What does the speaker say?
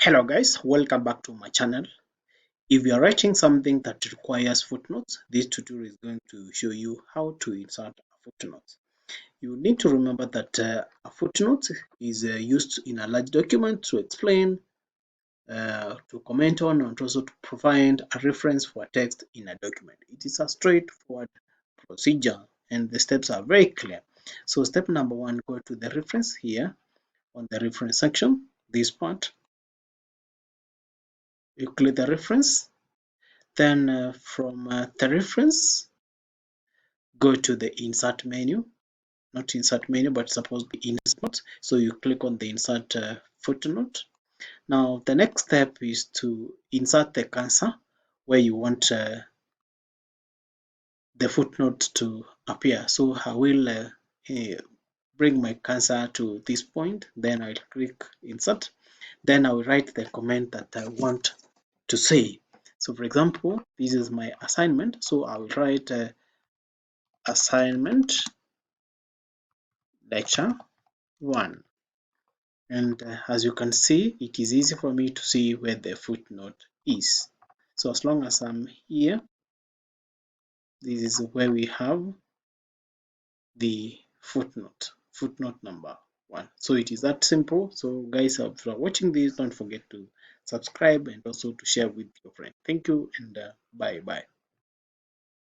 Hello guys, welcome back to my channel. If you are writing something that requires footnotes, this tutorial is going to show you how to insert a footnote. You need to remember that a footnote is used in a large document to explain, to comment on, and also to provide a reference for text in a document. It is a straightforward procedure and the steps are very clear. So step number one, go to the reference here on the reference section, this part. You click the reference. Then from the reference, go to the insert menu, not insert menu, but supposed to be insert. So you click on the insert footnote. Now the next step is to insert the cursor where you want the footnote to appear. So I will bring my cursor to this point, then I'll click insert. Then I will write the comment that I want to say. So for example, this is my assignment. So I will write assignment lecture 1, and as you can see, it is easy for me to see where the footnote is. So as long as I'm here, this is where we have the footnote number 1. So it is that simple. So guys, if you are watching this, don't forget to subscribe and also to share with your friend. Thank you, and bye bye.